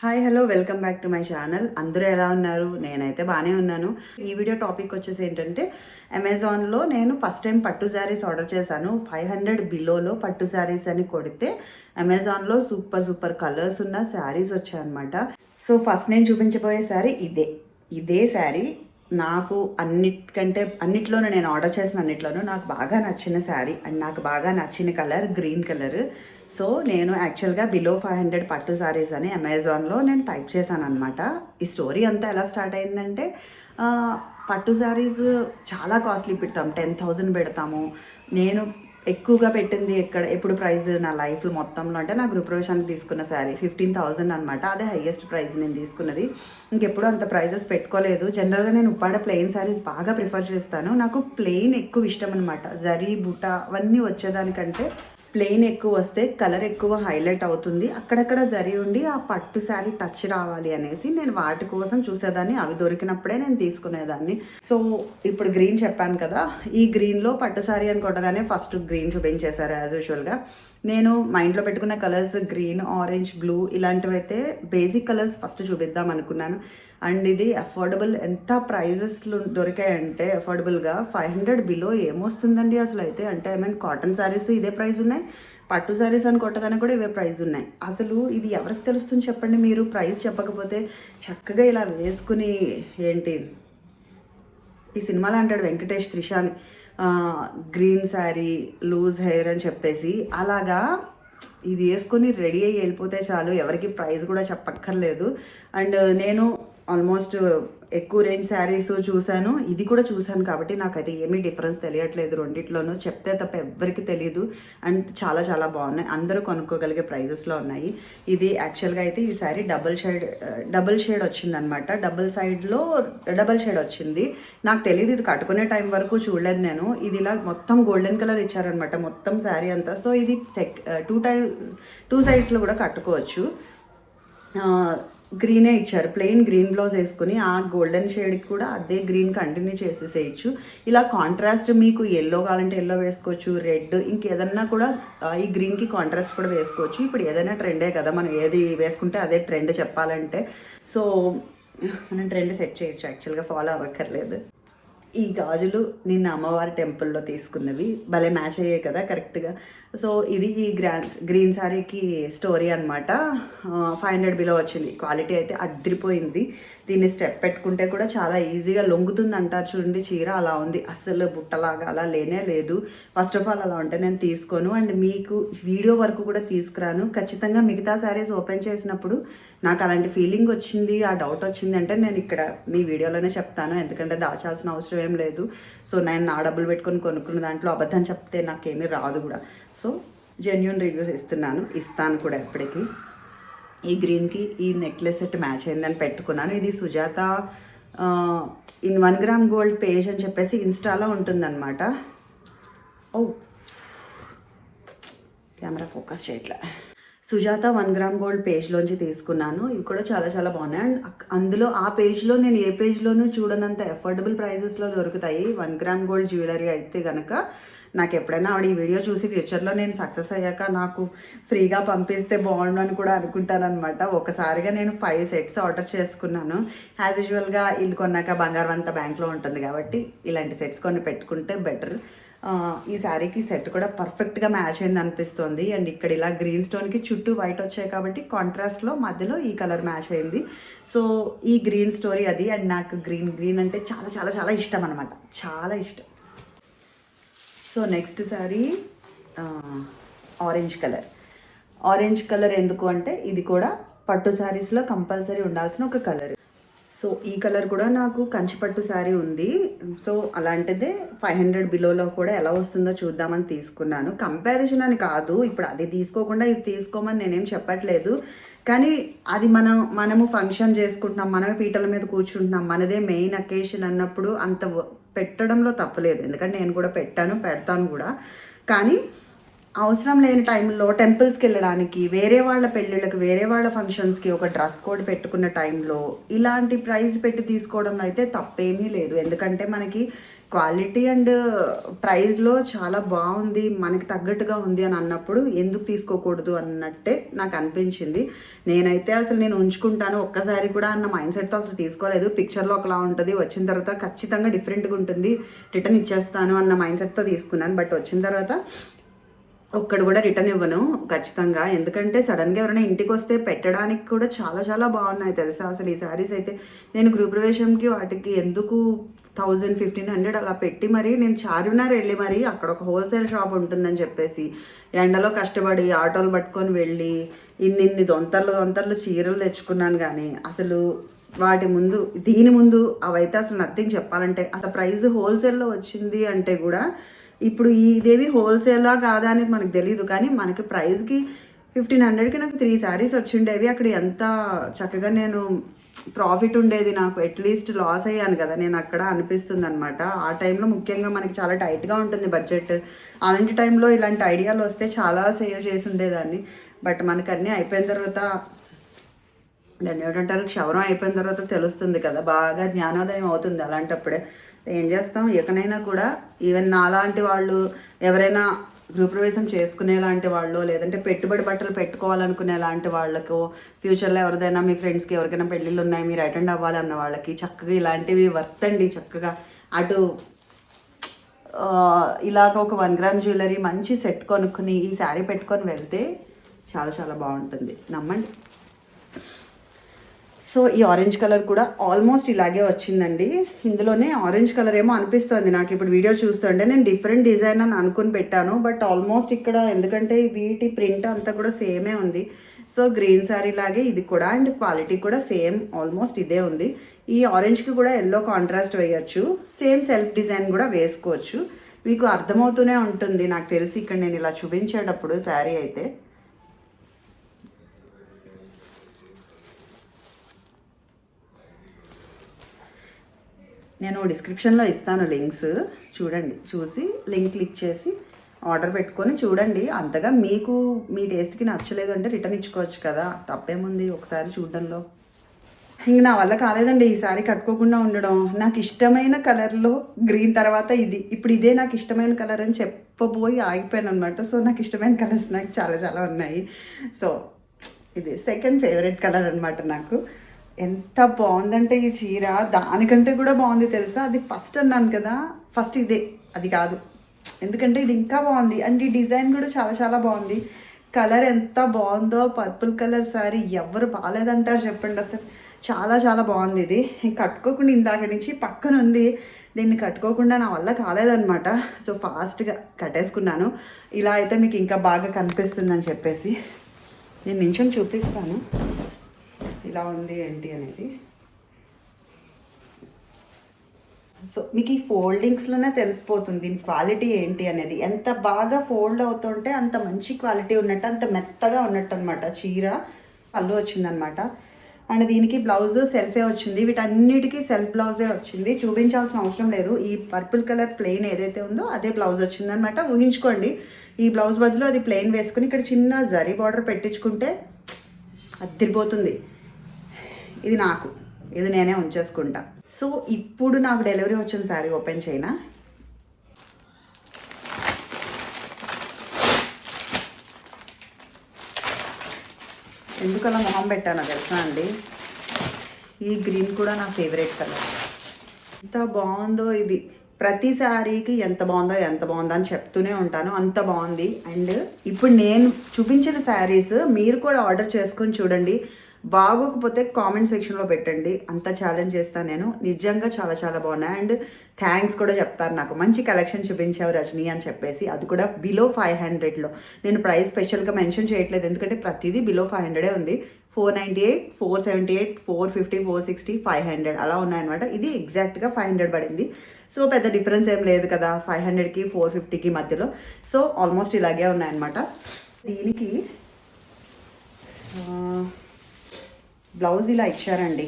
Hi hello welcome back to my channel. అందరూ ఎలా ఉన్నారు? నేనైతే బాగానే ఉన్నాను. ఈ వీడియో టాపిక్ వచ్చేసి ఏంటంటే, అమెజాన్లో నేను ఫస్ట్ టైం పట్టు శారీస్ ఆర్డర్ చేశాను. 500 బిలోలో పట్టు శారీస్ అని కొడితే అమెజాన్లో సూపర్ సూపర్ కలర్స్ ఉన్న శారీస్ వచ్చాయన్నమాట. సో ఫస్ట్ నేను చూపించబోయే శారీ ఇదే శారీ నాకు అన్నిట్లోనూ నేను ఆర్డర్ చేసిన అన్నిట్లోనూ నాకు బాగా నచ్చిన శారీ అండ్ నాకు బాగా నచ్చిన కలర్ గ్రీన్ కలర్. సో నేను యాక్చువల్గా బిలో 500 పట్టు శారీస్ అని అమెజాన్లో నేను టైప్ చేశాను అనమాట. ఈ స్టోరీ అంతా ఎలా స్టార్ట్ అయిందంటే, పట్టు శారీస్ చాలా కాస్ట్లీ పెడతాం, 10,000 పెడతాము. నేను ఎక్కువగా పెట్టింది ఎప్పుడు ప్రైస్ నా లైఫ్ మొత్తంలో అంటే నా గృహప్రవేశానికి తీసుకున్న శారీ 15,000 అనమాట. అదే హైయెస్ట్ ప్రైస్ నేను తీసుకున్నది. ఇంకెప్పుడు అంత ప్రైజెస్ పెట్టుకోలేదు. జనరల్గా నేను ఉప్పాడ ప్లెయిన్ శారీస్ బాగా ప్రిఫర్ చేస్తాను. నాకు ప్లెయిన్ ఎక్కువ ఇష్టం అనమాట. జరీ బుట్ట అవన్నీ వచ్చేదానికంటే ప్లెయిన్ ఎక్కువ వస్తే కలర్ ఎక్కువ హైలైట్ అవుతుంది, అక్కడక్కడ జరి ఉండి ఆ పట్టు శారీ టచ్ రావాలి అనేసి నేను వాటి కోసం చూసేదాన్ని. అవి దొరికినప్పుడే నేను తీసుకునేదాన్ని. సో ఇప్పుడు గ్రీన్ చెప్పాను కదా, ఈ గ్రీన్లో పట్టు శారీ అని కొట్టగానే ఫస్ట్ గ్రీన్ చూపించేశారు యాజ్ యూజువల్గా. నేను మైండ్లో పెట్టుకున్న కలర్స్ గ్రీన్, ఆరెంజ్, బ్లూ ఇలాంటివి అయితే బేసిక్ కలర్స్ ఫస్ట్ చూపిద్దాం అనుకున్నాను. అండ్ ఇది అఫోర్డబుల్, ఎంత ప్రైజెస్లు దొరికాయంటే అఫోర్డబుల్గా 500 బిలో ఏమొస్తుందండి అసలు అయితే. అంటే కాటన్ శారీస్ ఇదే ప్రైస్ ఉన్నాయి, పట్టు శారీస్ అని కొట్టగానే కూడా ఇవే ప్రైస్ ఉన్నాయి. అసలు ఇది ఎవరికి తెలుస్తుంది చెప్పండి? మీరు ప్రైస్ చెప్పకపోతే చక్కగా ఇలా వేసుకుని ఏంటి ఈ సినిమాలో అంటాడు వెంకటేష్ త్రిషాని, గ్రీన్ శారీ లూజ్ హెయిర్ అని చెప్పేసి, అలాగా ఇది వేసుకొని రెడీ అయ్యి వెళ్ళిపోతే చాలు, ఎవరికి ప్రైస్ కూడా చెప్పక్కర్లేదు. అండ్ నేను ఆల్మోస్ట్ ఎక్కువ రేంజ్ శారీస్ చూశాను, ఇది కూడా చూశాను కాబట్టి నాకైతే ఏమీ డిఫరెన్స్ తెలియట్లేదు రెండిట్లోనూ. చెప్తే తప్ప ఎవ్వరికి తెలియదు. అండ్ చాలా చాలా బాగున్నాయి, అందరూ కొనుక్కోగలిగే ప్రైజెస్లో ఉన్నాయి. ఇది యాక్చువల్గా అయితే ఈ శారీ డబుల్ షేడ్ వచ్చిందనమాట. డబుల్ సైడ్లో డబుల్ షేడ్ వచ్చింది. నాకు తెలియదు, ఇది కట్టుకునే టైం వరకు చూడలేదు నేను. ఇది ఇలా మొత్తం గోల్డెన్ కలర్ ఇచ్చారనమాట మొత్తం శారీ అంతా. సో ఇది టూ సైడ్స్లో కూడా కట్టుకోవచ్చు. గ్రీనే ఇచ్చారు, ప్లెయిన్ గ్రీన్ బ్లౌజ్ వేసుకుని ఆ గోల్డెన్ షేడ్కి కూడా అదే గ్రీన్ కంటిన్యూ చేసేసేయచ్చు. ఇలా కాంట్రాస్ట్ మీకు ఎల్లో కావాలంటే ఎల్లో వేసుకోవచ్చు, రెడ్ ఇంకేదన్నా కూడా ఈ గ్రీన్కి కాంట్రాస్ట్ కూడా వేసుకోవచ్చు. ఇప్పుడు ఏదైనా ట్రెండే కదా, మనం ఏది వేసుకుంటే అదే ట్రెండ్ చెప్పాలంటే. సో మనం ట్రెండ్ సెట్ చేయొచ్చు, యాక్చువల్గా ఫాలో అవ్వక్కర్లేదు. ఈ గాజులు నిన్న అమ్మవారి టెంపుల్లో తీసుకున్నవి, భలే మ్యాచ్ అయ్యాయి కదా కరెక్ట్గా. సో ఇది ఈ గ్రీన్ శారీకి స్టోరీ అనమాట. 500 బిలో వచ్చింది. క్వాలిటీ అయితే అదిరిపోయింది. దీన్ని స్టెప్ పెట్టుకుంటే కూడా చాలా ఈజీగా లొంగుతుంది అంటారు చూడండి చీర, అలా ఉంది. అస్సలు బుట్టలాగా అలా లేనే లేదు. ఫస్ట్ ఆఫ్ ఆల్ అలా ఉంటే నేను తీసుకోను, అండ్ మీకు వీడియో వరకు కూడా తీసుకురాను. ఖచ్చితంగా మిగతా శారీస్ ఓపెన్ చేసినప్పుడు నాకు అలాంటి ఫీలింగ్ వచ్చింది, ఆ డౌట్ వచ్చింది అంటే నేను ఇక్కడ మీ వీడియోలోనే చెప్తాను. ఎందుకంటే దాచాల్సిన అవసరం ఏం లేదు. సో నేను నా డబ్బులు పెట్టుకొని కొనుక్కున్న దాంట్లో అబద్ధం చెప్తే నాకేమీ రాదు కూడా. సో జెన్యూన్ రివ్యూస్ ఇస్తాను కూడా ఎప్పటికీ. ఈ గ్రీన్కి ఈ నెక్లెస్ సెట్ మ్యాచ్ అయిందని పెట్టుకున్నాను. ఇది Sujatha in 1 gram gold page అని చెప్పేసి ఇన్స్టాలో ఉంటుందన్నమాట. ఓ కెమెరా ఫోకస్ చేయట్లే. సుజాత 1 గ్రామ్ గోల్డ్ పేజ్లోంచి తీసుకున్నాను. ఇవి కూడా చాలా చాలా బాగున్నాయి. అండ్ అందులో ఆ పేజ్లో నేను ఏ పేజ్లోనూ చూడనంత అఫోర్డబుల్ ప్రైజెస్లో దొరుకుతాయి 1 గ్రామ్ గోల్డ్ జ్యువెలరీ అయితే కనుక. నాకు ఎప్పుడైనా ఆవిడ ఈ వీడియో చూసి ఫ్యూచర్లో నేను సక్సెస్ అయ్యాక నాకు ఫ్రీగా పంపిస్తే బాగుండు అని కూడా అనుకుంటానమాట. ఒకసారిగా నేను 5 సెట్స్ ఆర్డర్ చేసుకున్నాను. యాజ్ యూజువల్గా ఇల్లు కొన్నాక బంగారం అంతా బ్యాంక్లో ఉంటుంది కాబట్టి ఇలాంటి సెట్స్ కొన్ని పెట్టుకుంటే బెటర్. ఈ శారీకి సెట్ కూడా పర్ఫెక్ట్గా మ్యాచ్ అయింది అనిపిస్తుంది. అండ్ ఇక్కడ ఇలా గ్రీన్ స్టోన్కి చుట్టూ వైట్ వచ్చాయి కాబట్టి కాంట్రాస్ట్లో మధ్యలో ఈ కలర్ మ్యాచ్ అయింది. సో ఈ గ్రీన్ స్టోరీ అది. అండ్ నాకు గ్రీన్ అంటే చాలా చాలా చాలా ఇష్టం అనమాట, చాలా ఇష్టం. So next sari orange colour ఎందుకు అంటే ఇది కూడా పట్టు శారీస్లో కంపల్సరీ ఉండాల్సిన ఒక కలర్. సో ఈ కలర్ కూడా నాకు కంచిపట్టు శారీ ఉంది. సో అలాంటిదే 500 బిలోలో కూడా ఎలా వస్తుందో చూద్దామని తీసుకున్నాను. కంపారిజన్ అని కాదు, ఇప్పుడు అది తీసుకోకుండా ఇది తీసుకోమని నేనేం చెప్పట్లేదు. కానీ అది మనము ఫంక్షన్ చేసుకుంటున్నాం, మనమే పీటల మీద కూర్చుంటున్నాం, మనదే మెయిన్ అకేషన్ అన్నప్పుడు అంత పెట్టడంలో తప్పలేదు. ఎందుకంటే నేను కూడా పెడతాను కూడా. కానీ అవసరం లేని టైంలో టెంపుల్స్కి వెళ్ళడానికి, వేరే వాళ్ళ పెళ్ళిళ్ళకి, వేరే వాళ్ళ ఫంక్షన్స్కి ఒక డ్రెస్ కోడ్ పెట్టుకున్న టైంలో ఇలాంటి ప్రైస్ పెట్టి తీసుకోవడంలో అయితే తప్పేమీ లేదు. ఎందుకంటే మనకి క్వాలిటీ అండ్ ప్రైస్లో చాలా బాగుంది, మనకి తగ్గట్టుగా ఉంది అని అన్నప్పుడు ఎందుకు తీసుకోకూడదు అన్నట్టే నాకు అనిపించింది. నేనైతే అసలు నేను ఉంచుకుంటాను ఒక్కసారి కూడా అన్న మైండ్ సెట్తో అసలు తీసుకోలేదు. పిక్చర్లో ఒకలా ఉంటుంది, వచ్చిన తర్వాత ఖచ్చితంగా డిఫరెంట్గా ఉంటుంది, రిటర్న్ ఇచ్చేస్తాను అన్న మైండ్ సెట్తో తీసుకున్నాను. బట్ వచ్చిన తర్వాత ఒక్కడు కూడా రిటర్న్ ఇవ్వను ఖచ్చితంగా. ఎందుకంటే సడన్గా ఎవరైనా ఇంటికి వస్తే పెట్టడానికి కూడా చాలా చాలా బాగున్నాయి తెలుసా. అసలు ఈ శారీస్ అయితే నేను గృహప్రవేశంకి వాటికి ఎందుకు 1000-1500 అలా పెట్టి మరి నేను చార్మినార్ వెళ్ళి మరి అక్కడ ఒక హోల్సేల్ షాప్ ఉంటుందని చెప్పేసి ఎండలో కష్టపడి ఆటోలు పట్టుకొని వెళ్ళి ఇన్ని దొంతర్లు చీరలు తెచ్చుకున్నాను. కానీ అసలు వాటి ముందు దీని ముందు అవైతే అసలు నథింగ్. చెప్పాలంటే అసలు ప్రైస్ హోల్సేల్లో వచ్చింది అంటే కూడా ఇప్పుడు ఇదేవి హోల్సేలా కాదా అనేది మనకు తెలియదు. కానీ మనకి ప్రైస్కి 1500కి నాకు 3 శారీస్ వచ్చిండేవి. అక్కడ ఎంత చక్కగా నేను ప్రాఫిట్ ఉండేది, నాకు అట్లీస్ట్ లాస్ అయ్యాను కదా నేను అక్కడ అనిపిస్తుంది అనమాట. ఆ టైంలో ముఖ్యంగా మనకి చాలా టైట్గా ఉంటుంది బడ్జెట్. అలాంటి టైంలో ఇలాంటి ఐడియాలు వస్తే చాలా సేవ్ చేసి ఉండేదాన్ని. బట్ మనకు అన్నీ అయిపోయిన తర్వాత దాన్ని ఏమంటారు, క్షవరం అయిపోయిన తర్వాత తెలుస్తుంది కదా, బాగా జ్ఞానోదయం అవుతుంది అలాంటప్పుడే. ఏం చేస్తాం, ఎక్కడైనా కూడా ఈవెన్ నాలాంటి వాళ్ళు ఎవరైనా గృహప్రవేశం చేసుకునేలాంటి వాళ్ళు, లేదంటే పెట్టుబడి బట్టలు పెట్టుకోవాలనుకునే లాంటి వాళ్ళకు, ఫ్యూచర్లో ఎవరిదైనా మీ ఫ్రెండ్స్కి ఎవరికైనా పెళ్ళిళ్ళు ఉన్నాయి మీరు అటెండ్ అవ్వాలి అన్న వాళ్ళకి చక్కగా ఇలాంటివి వర్తండి. చక్కగా అటు ఇలాగ ఒక 1 గ్రామ్ జ్యువెలరీ మంచి సెట్ కొనుక్కుని ఈ శారీ పెట్టుకొని వెళ్తే చాలా చాలా బాగుంటుంది, నమ్మండి. సో ఈ ఆరెంజ్ కలర్ కూడా ఆల్మోస్ట్ ఇలాగే వచ్చిందండి. ఇందులోనే ఆరెంజ్ కలర్ ఏమో అనిపిస్తుంది నాకు ఇప్పుడు వీడియో చూస్తుంటే. నేను డిఫరెంట్ డిజైన్ అని అనుకుని పెట్టాను, బట్ ఆల్మోస్ట్ ఇక్కడ ఎందుకంటే వీటి ప్రింట్ అంతా కూడా సేమే ఉంది. సో గ్రీన్ శారీ లాగే ఇది కూడా, అండ్ క్వాలిటీ కూడా సేమ్ ఆల్మోస్ట్ ఇదే ఉంది. ఈ ఆరెంజ్కి కూడా ఎల్లో కాంట్రాస్ట్ వేయచ్చు, సేమ్ సెల్ఫ్ డిజైన్ కూడా వేసుకోవచ్చు. మీకు అర్థమవుతూనే ఉంటుంది నాకు తెలిసి ఇక్కడ నేను ఇలా చూపించేటప్పుడు శారీ అయితే. నేను డిస్క్రిప్షన్లో ఇస్తాను లింక్స్, చూడండి, చూసి లింక్ క్లిక్ చేసి ఆర్డర్ పెట్టుకొని చూడండి. అంతగా మీకు మీ టేస్ట్కి నచ్చలేదు అంటే రిటర్న్ ఇచ్చుకోవచ్చు కదా, తప్పేముంది ఒకసారి చూడడంలో. ఇంక నా వల్ల కాలేదండి ఈసారి కట్టుకోకుండా ఉండడం. నాకు ఇష్టమైన కలర్లో గ్రీన్ తర్వాత ఇది, ఇప్పుడు ఇదే నాకు ఇష్టమైన కలర్ అని చెప్పబోయి ఆగిపోయాను అనమాట. సో నాకు ఇష్టమైన కలర్స్ నాకు చాలా చాలా ఉన్నాయి. సో ఇది సెకండ్ ఫేవరెట్ కలర్ అనమాట నాకు. ఎంత బాగుందంటే ఈ చీర దానికంటే కూడా బాగుంది తెలుసా. అది ఫస్ట్ అన్నాను కదా, ఫస్ట్ ఇదే, అది కాదు. ఎందుకంటే ఇది ఇంకా బాగుంది అండ్ ఈ డిజైన్ కూడా చాలా చాలా బాగుంది. కలర్ ఎంత బాగుందో, పర్పుల్ కలర్ శారీ ఎవరు బాగాలేదంటారు చెప్పండి. అసలు చాలా చాలా బాగుంది ఇది. కట్టుకోకుండా ఇందాక నుంచి పక్కన ఉంది, దీన్ని కట్టుకోకుండా నా వల్ల కాలేదనమాట. సో ఫాస్ట్గా కట్టేసుకున్నాను. ఇలా అయితే మీకు ఇంకా బాగా కనిపిస్తుందని చెప్పేసి నేను నించొని చూపిస్తాను ఇలా ఉంది ఏంటి అనేది. సో మీకు ఈ ఫోల్డింగ్స్లోనే తెలిసిపోతుంది దీని క్వాలిటీ ఏంటి అనేది. ఎంత బాగా ఫోల్డ్ అవుతుంటే అంత మంచి క్వాలిటీ ఉన్నట్టు, అంత మెత్తగా ఉన్నట్టు అనమాట. చీర పళ్ళు వచ్చిందనమాట. అండ్ దీనికి బ్లౌజ్ సెల్ఫే వచ్చింది. వీటన్నిటికీ సెల్ఫ్ బ్లౌజే వచ్చింది, చూపించాల్సిన అవసరం లేదు. ఈ పర్పుల్ కలర్ ప్లెయిన్ ఏదైతే ఉందో అదే బ్లౌజ్ వచ్చిందనమాట. ఊహించుకోండి ఈ బ్లౌజ్ బదులు అది ప్లెయిన్ వేసుకుని ఇక్కడ చిన్న జరీ బార్డర్ పెట్టించుకుంటే అదిరిపోతుంది. ఇది నాకు, ఇది నేనే ఉంచేసుకుంటా. సో ఇప్పుడు నాకు డెలివరీ వచ్చిన శారీ ఓపెన్ చేయనా. ఎందుకలా మొహం పెట్టానో తెలుసా అండి, ఈ గ్రీన్ కూడా నా ఫేవరెట్ కలర్. ఎంత బాగుందో ఇది. ప్రతి శారీకి ఎంత బాగుందో అని చెప్తూనే ఉంటాను, అంత బాగుంది. అండ్ ఇప్పుడు నేను చూపించిన శారీస్ మీరు కూడా ఆర్డర్ చేసుకొని చూడండి. బాగోకపోతే కామెంట్ సెక్షన్లో పెట్టండి, అంత ఛాలెంజ్ చేస్తాను నేను. నిజంగా చాలా చాలా బాగున్నాయి. అండ్ థ్యాంక్స్ కూడా చెప్తారు నాకు, మంచి కలెక్షన్ చూపించావు రజనీ అని చెప్పేసి. అది కూడా బిలో 500లో. నేను ప్రైస్ స్పెషల్గా మెన్షన్ చేయట్లేదు ఎందుకంటే ప్రతిదీ బిలో 500 ఉంది. 498, 478, 450, 460, 500 అలా ఉన్నాయన్నమాట. ఇది ఎగ్జాక్ట్గా 500 పడింది. సో పెద్ద డిఫరెన్స్ ఏం లేదు కదా 500కి 450కి మధ్యలో. సో ఆల్మోస్ట్ ఇలాగే ఉన్నాయన్నమాట. దీనికి బ్లౌజ్ ఇలా ఇచ్చారండి,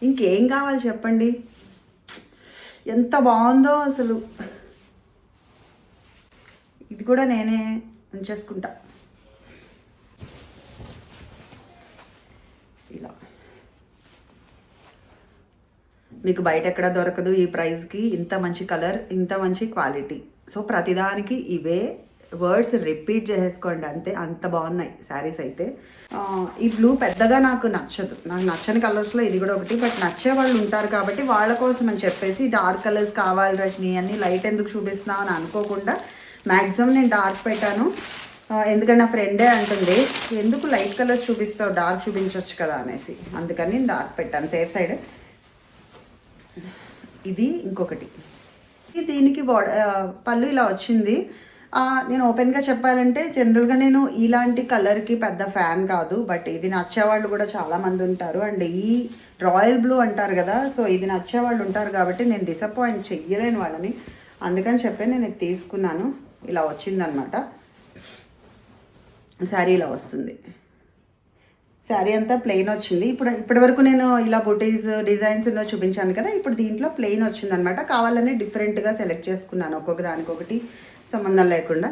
ఇంకేం కావాలి చెప్పండి. ఎంత బాగుందో అసలు. ఇది కూడా నేనే ఉంచేసుకుంటా. ఇలా మీకు బయట ఎక్కడ దొరకదు ఈ ప్రైస్కి. ఇంత మంచి కలర్, ఇంత మంచి క్వాలిటీ. సో ప్రతిదానికి ఇవే వర్డ్స్ రిపీట్ చేసేసుకోండి అంతే, అంత బాగున్నాయి శారీస్ అయితే. ఈ బ్లూ పెద్దగా నాకు నచ్చదు, నాకు నచ్చని కలర్స్లో ఇది కూడా ఒకటి. బట్ నచ్చే వాళ్ళు ఉంటారు కాబట్టి వాళ్ళ కోసం అని చెప్పేసి డార్క్ కలర్స్ కావాలి రజని, అన్నీ లైట్ ఎందుకు చూపిస్తున్నావు అని అనుకోకుండా మ్యాక్సిమం నేను డార్క్ పెట్టాను. ఎందుకంటే నా ఫ్రెండే అంటుంది ఎందుకు లైట్ కలర్స్ చూపిస్తావు, డార్క్ చూపించవచ్చు కదా అనేసి, అందుకని నేను డార్క్ పెట్టాను సేఫ్ సైడ్. ఇది ఇంకొకటి, దీనికి పళ్ళు ఇలా వచ్చింది. నేను ఓపెన్గా చెప్పాలంటే జనరల్గా నేను ఇలాంటి కలర్కి పెద్ద ఫ్యాన్ కాదు, బట్ ఇది నచ్చేవాళ్ళు కూడా చాలామంది ఉంటారు. అండ్ ఈ రాయల్ బ్లూ అంటారు కదా, సో ఇది నచ్చేవాళ్ళు ఉంటారు కాబట్టి నేను డిసప్పాయింట్ చెయ్యలేను వాళ్ళని, అందుకని చెప్పి నేను ఇది తీసుకున్నాను. ఇలా వచ్చిందనమాట శారీ, ఇలా వస్తుంది. శారీ అంతా ప్లెయిన్ వచ్చింది. ఇప్పటి వరకు నేను ఇలా బుటీస్ డిజైన్స్ చూపించాను కదా, ఇప్పుడు దీంట్లో ప్లెయిన్ వచ్చిందనమాట. కావాలని డిఫరెంట్గా సెలెక్ట్ చేసుకున్నాను, ఒక్కొక్క దానికొకటి సంబంధం లేకుండా.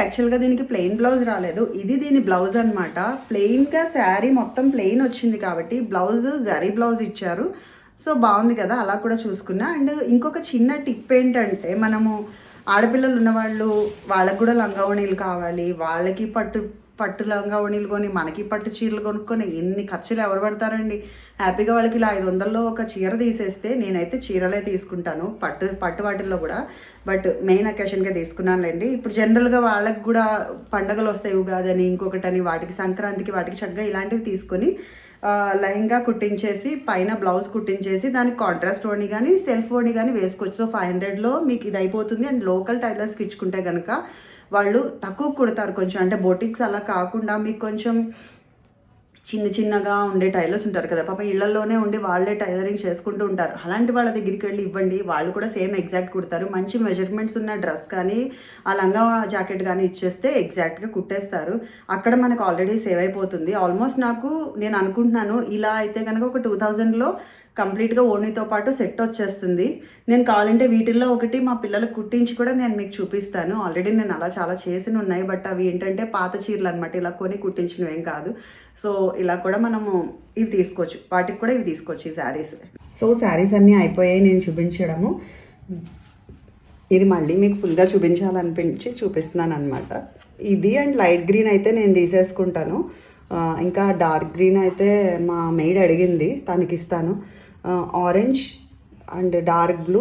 యాక్చువల్గా దీనికి ప్లెయిన్ బ్లౌజ్ రాలేదు, ఇది దీని బ్లౌజ్ అనమాట. ప్లెయిన్గా శారీ మొత్తం ప్లెయిన్ వచ్చింది కాబట్టి బ్లౌజ్ జరీ బ్లౌజ్ ఇచ్చారు. సో బాగుంది కదా, అలా కూడా చూసుకున్నా. అండ్ ఇంకొక చిన్న టిప్ ఏంటంటే, మనము ఆడపిల్లలు ఉన్నవాళ్ళు వాళ్ళకు కూడా లంగావణీలు కావాలి, వాళ్ళకి పట్టు లంగా ఓణీలు కొని మనకి పట్టు చీరలు కొనుక్కొని ఎన్ని ఖర్చులు ఎవరు పడతారండి. హ్యాపీగా వాళ్ళకి ఇలా 500లో ఒక చీర తీసేస్తే, నేనైతే చీరలే తీసుకుంటాను పట్టు వాటిల్లో కూడా, బట్ మెయిన్ అకేషన్గా తీసుకున్నానులేండి. ఇప్పుడు జనరల్గా వాళ్ళకి కూడా పండగలు వస్తాయి, ఉగాది అని ఇంకొకటని, వాటికి సంక్రాంతికి వాటికి చక్కగా ఇలాంటివి తీసుకొని లెహంగా కుట్టించేసి పైన బ్లౌజ్ కుట్టించేసి దానికి కాంట్రాస్ట్ ఓణి కానీ సెల్ఫ్ ఓణి కానీ వేసుకోవచ్చు. సో 500లో మీకు ఇది అయిపోతుంది. అండ్ లోకల్ టైలర్స్కి ఇచ్చుకుంటే కనుక వాళ్ళు తక్కువ కుడతారు కొంచెం, అంటే బొటిక్స్ అలా కాకుండా మీకు కొంచెం చిన్నగా ఉండే టైలర్స్ ఉంటారు కదా, పాప ఇళ్లలోనే ఉండి వాళ్ళే టైలరింగ్ చేసుకుంటూ ఉంటారు. అలాంటి వాళ్ళ దగ్గరికి వెళ్ళి ఇవ్వండి, వాళ్ళు కూడా సేమ్ ఎగ్జాక్ట్ కుడతారు. మంచి మెజర్మెంట్స్ ఉన్న డ్రెస్ కానీ ఆ లంగా జాకెట్ కానీ ఇచ్చేస్తే ఎగ్జాక్ట్గా కుట్టేస్తారు. అక్కడ మనకు ఆల్రెడీ సేవ్ అయిపోతుంది. ఆల్మోస్ట్ నేను అనుకుంటున్నాను ఇలా అయితే కనుక ఒక 2000లో కంప్లీట్గా ఓణితో పాటు సెట్ వచ్చేస్తుంది. నేను కావాలంటే వీటిల్లో ఒకటి మా పిల్లలకు కుట్టించి కూడా నేను మీకు చూపిస్తాను. ఆల్రెడీ నేను అలా చాలా చేసి ఉన్నాయి, బట్ అవి ఏంటంటే పాత చీరలు అనమాట, ఇలా కొని కుట్టించినవి ఏం కాదు. సో ఇలా కూడా మనము ఇవి తీసుకోవచ్చు, వాటికి కూడా ఇవి తీసుకోవచ్చు ఈ శారీస్. సో శారీస్ అన్నీ అయిపోయాయి నేను చూపించడము. ఇది మళ్ళీ మీకు ఫుల్గా చూపించాలనిపించి చూపిస్తున్నాను అనమాట. ఇది అండ్ లైట్ గ్రీన్ అయితే నేను తీసేసుకుంటాను, ఇంకా డార్క్ గ్రీన్ అయితే మా మెయిడ్ అడిగింది, తనకి ఇస్తాను. ఆరెంజ్ అండ్ డార్క్ బ్లూ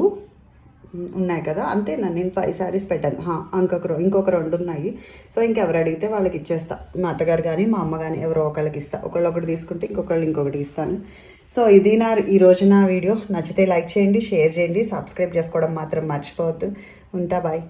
ఉన్నాయి కదా, అంతేనా, నేను 5 శారీస్ పెట్టాను. ఇంకొక 2 ఉన్నాయి. సో ఇంకెవరు అడిగితే వాళ్ళకి ఇచ్చేస్తా, మా అత్తగారు కానీ మా అమ్మ కానీ ఎవరో ఒకళ్ళకి ఇస్తా. ఒకటి తీసుకుంటే ఇంకొకటి ఇస్తాను. సో ఇది ఈరోజు నా వీడియో. నచ్చితే లైక్ చేయండి, షేర్ చేయండి, సబ్స్క్రైబ్ చేసుకోవడం మాత్రం మర్చిపోవద్దు. ఉంటా, బాయ్.